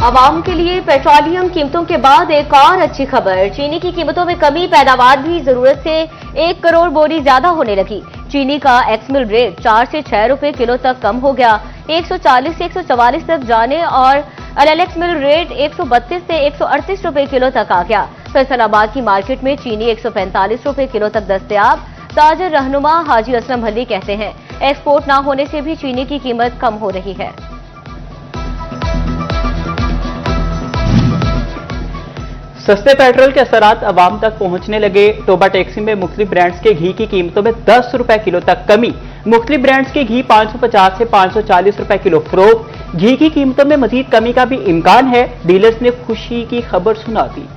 आवाम के लिए पेट्रोलियम कीमतों के बाद एक और अच्छी खबर। चीनी की कीमतों में कमी, पैदावार भी जरूरत से 1 करोड़ बोरी ज्यादा होने लगी। चीनी का एक्स मिल रेट 4 से 6 रुपए किलो तक कम हो गया, 140 से 144 तक जाने और एलएलएक्स मिल रेट 132 से 138 रुपए किलो तक आ गया। फैसलाबाद की मार्केट में चीनी 145 रुपए किलो तक दस्तयाब। ताजर रहनुमा हाजी असलम हल्ली कहते हैं, एक्सपोर्ट न होने से भी चीनी की कीमत कम हो रही है। सस्ते पेट्रोल के असरात अवाम तक पहुंचने लगे। टोबा टैक्सी में मुख्तलिफ ब्रांड्स के घी की कीमतों में 10 रुपए किलो तक कमी। मुख्तलिफ ब्रांड्स के घी 550 से 540 रुपए किलो फरोख्त। घी की कीमतों में मजीद कमी का भी इम्कान है। डीलर्स ने खुशी की खबर सुना दी।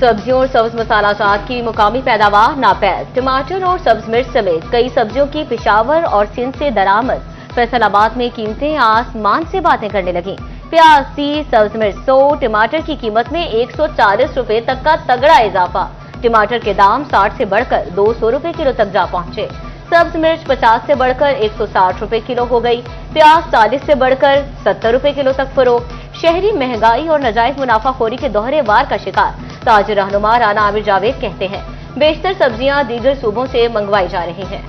सब्जियों और सब्ज मसाला जात की मुकामी पैदावार नापैद। टमाटर और सब्ज मिर्च समेत कई सब्जियों की पेशावर और सिंध से दरामद। फैसलाबाद में कीमतें आसमान से बातें करने लगी। प्याज 30, सब्ज मिर्च 100, टमाटर की कीमत में 140 रुपए तक का तगड़ा इजाफा। टमाटर के दाम 60 से बढ़कर 200 रुपए किलो तक जा पहुंचे। सब्ज मिर्च 50 से बढ़कर 160 रुपए किलो हो गई। प्याज 40 से बढ़कर 70 रुपए किलो तक फरोख्त। शहरी महंगाई और नाजायज मुनाफाखोरी के दोहरे वार का शिकार। ताजर रहनुमा राना आमिर जावेद कहते हैं, बेशतर सब्जियां दीगर सूबों से मंगवाई जा रही हैं।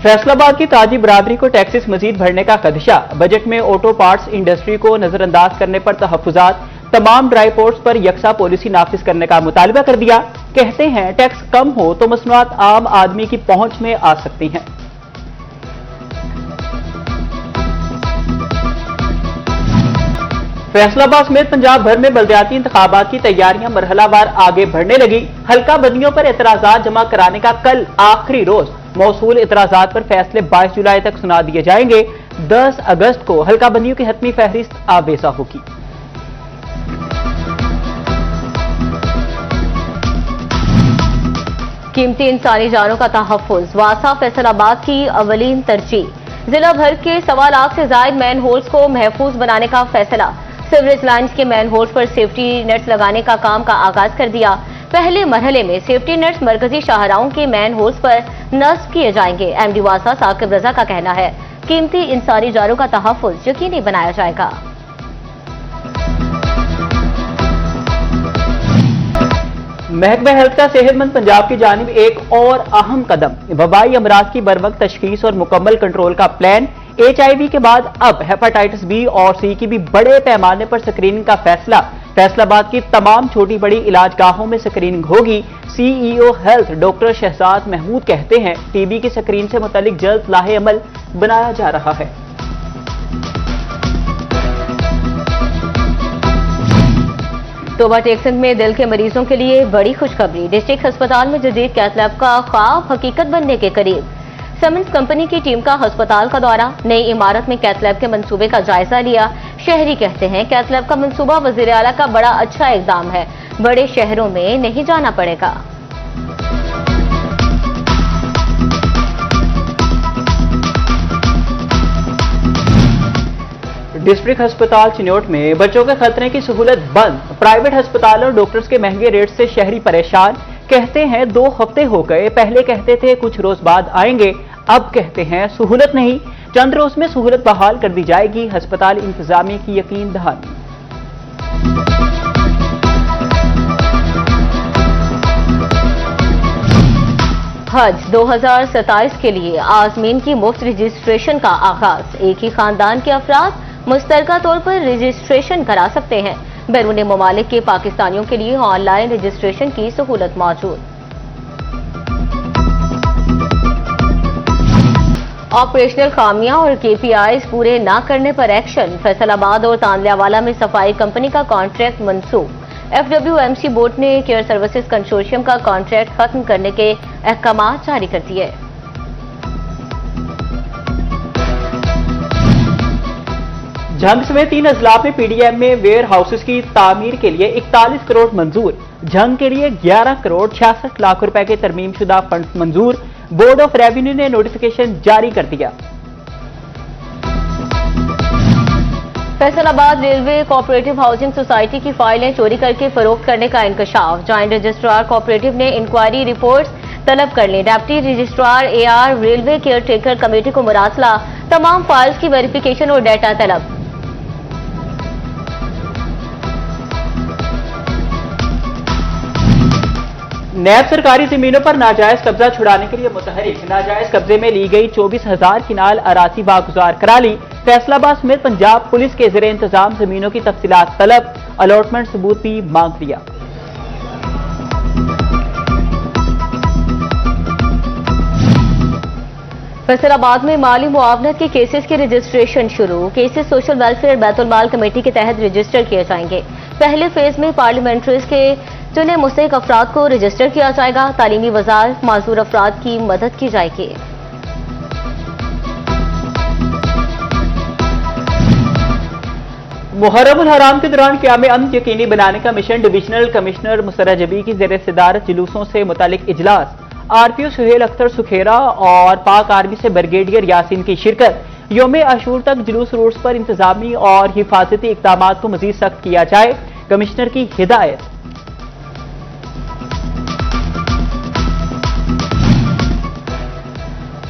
फैसलाबाद की ताजी बरादरी को टैक्सेस मजीद बढ़ने का खदशा। बजट में ऑटो पार्ट्स इंडस्ट्री को नजरअंदाज करने पर तहफुजात। तमाम ड्राई पोर्ट्स पर यकसा पॉलिसी नाफिज करने का मुतालबा कर दिया। कहते हैं टैक्स कम हो तो मसनूआत आम आदमी की पहुंच में आ सकती हैं। फैसलाबाद समेत पंजाब भर में बल्दियाती इंतखाबात की तैयारियां मरहलावार आगे बढ़ने लगी। हल्का बंदियों पर एतराजात जमा कराने का कल आखिरी रोज। मौसूल एतराजात पर फैसले 22 जुलाई तक सुना दिए जाएंगे। 10 अगस्त को हल्का बंदियों की हतमी फहरिस्त आवेजा होगी। कीमती इंसानी जानों का तहफ्फुज वासा फैसलाबाद की अवलीन तरजीह। जिला भर के 1.25 लाख से ज्यादा मैन होल्स को महफूज बनाने का फैसला। सीवरेज लाइन्स के मैन होल्स पर सेफ्टी नेट्स लगाने का काम का आगाज कर दिया। पहले मरहले में सेफ्टी नेट्स मरकजी शाहराहों के मैन होल्स पर नस्ब किए जाएंगे। एमडी वासा साकिब रजा का कहना है, कीमती इंसानी जानों का तहफ्फुज यकीनी बनाया जाएगा। महकमा हेल्थ का सेहतमंद पंजाब की जानिब एक और अहम कदम। वबाई अमराज की बरवक्त तशखीस और मुकम्मल कंट्रोल का प्लान। HIV के बाद अब हेपेटाइटिस B और C की भी बड़े पैमाने पर स्क्रीनिंग का फैसला। फैसलाबाद की तमाम छोटी बड़ी इलाजगाहों में स्क्रीनिंग होगी। CEO health doctor Shahzad Mahmood कहते हैं, TB की स्क्रीन से मुतालिक जल्द लाहे अमल बनाया जा रहा है। टोबा टेक्सन में दिल के मरीजों के लिए बड़ी खुशखबरी। डिस्ट्रिक्ट अस्पताल में जदीद कैथ लैब का ख्वाब हकीकत बनने के करीब। सिमेंस कंपनी की टीम का अस्पताल का दौरा, नई इमारत में कैथ लैब के मंसूबे का जायजा लिया। शहरी कहते हैं, कैथ लैब का मंसूबा वजीर आला का बड़ा अच्छा इकदाम है, बड़े शहरों में नहीं जाना पड़ेगा। डिस्ट्रिक्ट अस्पताल चिन्योट में बच्चों के खतरे की सहूलत बंद। प्राइवेट अस्पताल और डॉक्टर्स के महंगे रेट से शहरी परेशान। कहते हैं 2 हफ्ते हो गए, पहले कहते थे कुछ रोज बाद आएंगे, अब कहते हैं सहूलत नहीं। चंद रोज में सहूलत बहाल कर दी जाएगी। अस्पताल इंतजामिया की यकीन दहानी। हज 2027 के लिए आजमीन की मुफ्त रजिस्ट्रेशन का आगाज। एक ही खानदान के अफराद मुश्तरका तौर पर रजिस्ट्रेशन करा सकते हैं। बैरून ममालिक के पाकिस्तानियों के लिए ऑनलाइन रजिस्ट्रेशन की सहूलत मौजूद। ऑपरेशनल खामियां और KPIs पूरे न करने पर एक्शन। फैसलाबाद और तांदलियावाला में सफाई कंपनी का कॉन्ट्रैक्ट मंसूख। FWMC बोर्ड ने केयर सर्विसेज कंसोर्शियम का कॉन्ट्रैक्ट खत्म करने के अहकाम जारी कर दिए। झंग समेत 3 अजला में PDM में वेयर हाउसेस की तामीर के लिए 41 करोड़ मंजूर। झंग के लिए 11 करोड़ 66 लाख रुपए के तरमीम शुदा फंड मंजूर। बोर्ड ऑफ रेवेन्यू ने नोटिफिकेशन जारी कर दिया। Faisalabad railway cooperative housing society की फाइलें चोरी करके फरोख्त करने का इंकशाफ। ज्वाइंट रजिस्ट्रार कोऑपरेटिव ने इंक्वायरी रिपोर्ट्स तलब कर ली। Deputy registrar AR railway caretaker committee को मुरासला, तमाम फाइल्स की वेरिफिकेशन और डाटा तलब। नैब सरकारी जमीनों पर नाजायज कब्जा छुड़ाने के लिए मुतहरिक। नाजायज कब्जे में ली गई 24,000 किनाल अराजी वागुजार करा ली। फैसलाबाद समेत पंजाब पुलिस के ज़ेरे इंतजाम जमीनों की तफसीलात तलब, अलॉटमेंट सबूत भी मांग लिया। फैसलाबाद में माली मुआवनत के केसेस की रजिस्ट्रेशन शुरू। केसेस सोशल वेलफेयर बैतुल माल कमेटी के तहत रजिस्टर किए जाएंगे। पहले फेज में पार्लियामेंट्रीज के चुने मुस्तहिक अफराद को रजिस्टर किया जाएगा। तालीमी वज़ारत माजूर अफराद की मदद की जाएगी। मुहर्रम उल हराम के दौरान क़याम अमन यकीनी बनाने का मिशन। डिविजनल कमिश्नर मुसर्रत जबी की ज़ेर सदारत जुलूसों से मुतालिक इजलास। आरपीओ सुहेल अख्तर सुखेरा और पाक आर्मी से ब्रिगेडियर यासीन की शिरकत। यौम आशूर तक जुलूस रूट्स पर इंतजामी और हिफाजती इक़दामात को मजीद सख्त किया जाए, कमिश्नर की हिदायत।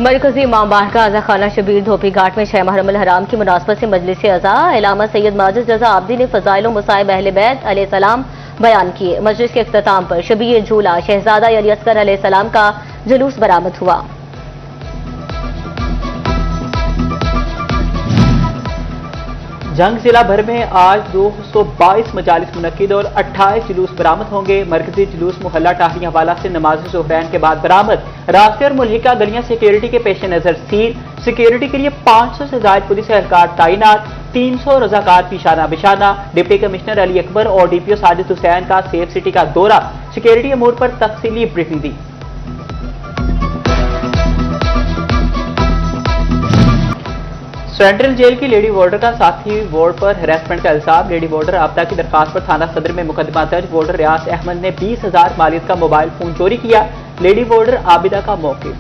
मरकजी इमाम बारगाह अज़ा खाना शबीर धोपी घाट में 6 मुहर्रम हराम की मुनासबत से मजलिस अज़ा इलामा सैयद माजिद रज़ा आब्दी ने फ़ज़ाइल व मसाइब अहले बैत अलैहिस्सलाम बयान किए। मजलिस के इख्तिताम पर शबीर झूला शहजादा अली अस्कर अलैहिस्सलाम का जुलूस बरामद हुआ। जंग जिला भर में आज 222 मजालिस मुनक्किद और 28 जुलूस बरामद होंगे। मरकजी जुलूस मोहल्ला टाहरी हवाला से नमाज ज़ोहरैन के बाद बरामद। रास्ते और मुल्हिका गलियां सिक्योरिटी के पेश नजर सील। सिक्योरिटी के लिए 500 से ज्यादा पुलिस एहलकार तैनात। 300 रजाकार पिशाना बिशाना। डिप्टी कमिश्नर अली अकबर और डीपीओ साजिद हुसैन का सेफ सिटी का दौरा। सिक्योरिटी अमूर पर तफसीली ब्रीफिंग दी। सेंट्रल जेल की लेडी वार्डर का साथी वार्ड पर हैरेसमेंट का इल्जाम। लेडी वार्डर आपदा की दरखास्त पर थाना सदर में मुकदमा दर्ज। वार्डर रियाज अहमद ने 20,000 मालियत का मोबाइल फोन चोरी किया। लेडी वार्डर आबिदा का मौके।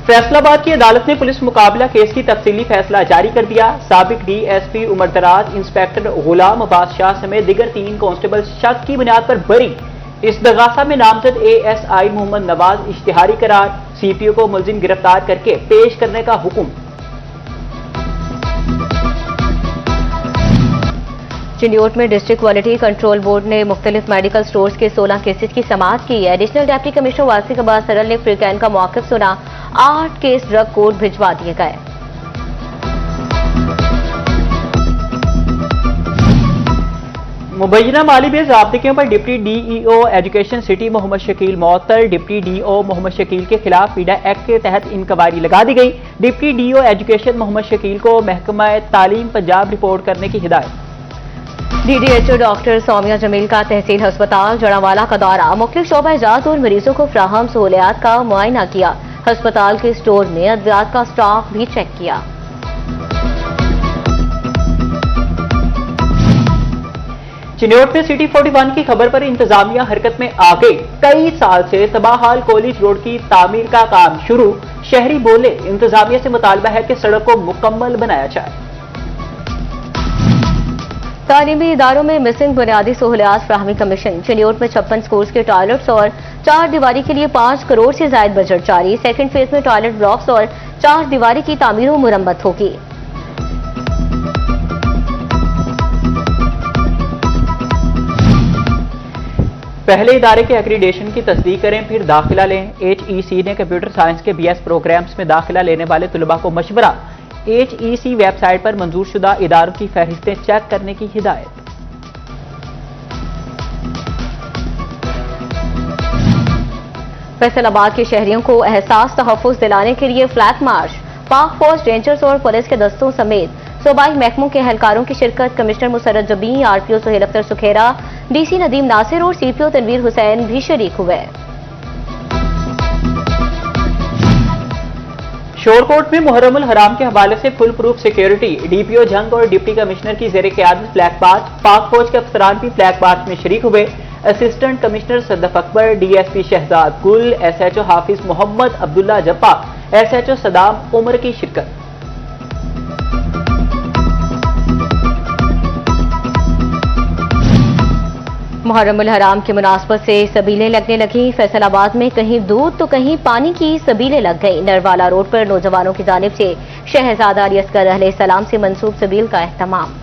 फैसलाबाद की अदालत ने पुलिस मुकाबला केस की तफसीली फैसला जारी कर दिया। साबिक डीएसपी उमर दराज, इंस्पेक्टर गुलाम अब्बास शाह समेत दीगर 3 कांस्टेबल शक की बुनियाद पर बरी। इस दगासा में नामजद एएसआई मोहम्मद नवाज इश्तिहारी करार। सीपीओ को मुलजिम गिरफ्तार करके पेश करने का हुक्म। चिन्योट में डिस्ट्रिक्ट क्वालिटी कंट्रोल बोर्ड ने मुख्तलिफ मेडिकल स्टोर्स के 16 केसेस की समाअत की है। एडिशनल डिप्टी कमिश्नर वासिक अब्बास सरल ने फ्रीकैन का मौक़िफ़ सुना। 8 केस ड्रग कोर्ट भिजवा दिए गए। मुबैना माली बेस ज़ाब्तियों पर deputy DEO education city Mohammad Shakeel मअतल। डिप्टी डीओ मोहम्मद शकील के खिलाफ पीडा एक्ट के तहत इंक्वायरी लगा दी गई। Deputy DO education Mohammad Shakeel को महकमा तालीम पंजाब रिपोर्ट करने की हिदायत। डीडीएचओ डॉक्टर सौमिया जमील का तहसील अस्पताल जड़ावाला का दौरा। मुख्तलिफ शोबा इजात और मरीजों को फ्राहम सहूलियात का मुआयना किया। अस्पताल के स्टोर में अद्वियात का स्टॉक भी चेक किया। चिन्योट में सिटी 41 की खबर पर इंतजामिया हरकत में आ गई। कई साल से तबाहाल कॉलेज रोड की तामीर का काम शुरू। शहरी बोले इंतजामिया से मुतालबा है कि सड़क को मुकम्मल बनाया जाए। तालीमी इदारों में मिसिंग बुनियादी सहूलियात फ्राहमी कमीशन। चिन्योट में 56 स्कूल्स के टॉयलेट्स और 4 दीवारी के लिए 5 करोड़ से ज्यादा बजट जारी। सेकंड फेज में टॉयलेट ब्लॉक्स और 4 दीवारी की तामीर और मुरम्मत होगी। पहले इदारे के एक्रीडेशन की तस्दीक करें फिर दाखिला लें। HEC ने कंप्यूटर साइंस के BS प्रोग्राम्स में दाखिला लेने वाले तुलबा को मशवरा। HEC वेबसाइट पर मंजूर शुदा इदारों की फहरिस्तें चेक करने की हिदायत। फैसलाबाद के शहरियों को एहसास तहफ़्फ़ुज़ दिलाने के लिए फ्लैग मार्च। पाक फौज, रेंजर्स और पुलिस के दस्तों समेत सूबाई महकमों के एहलकारों की शिरकत। कमिश्नर मुसर्रत जबी, आरपीओ सुहेल अख्तर सुखेरा, डीसी नदीम नासिर और सीपीओ तनवीर हुसैन भी शरीक हुए। शोरकोट में मुहर्रम उल हराम के हवाले से फुल प्रूफ सिक्योरिटी। डीपीओ जंग और डिप्टी कमिश्नर की ज़ेरे क़यादत फ्लैग मार्च। पाक फौज के अफसरान भी फ्लैग मार्च में शरीक हुए। Assistant commissioner Sadaf Akbar, DSP Shahzad Gul, SHO Hafiz Mohammad Abdullah Jappa, SHO Saddam Umar की शिरकत। मुहर्रमुल हराम की मुनासबत से सबीलें लगने लगी। फैसलाबाद में कहीं दूध तो कहीं पानी की सबीलें लग गई। नरवाला रोड पर नौजवानों की जानिब से शहजादा अली असगर अलैहिस्सलाम से मंसूब सबील का एहतमाम।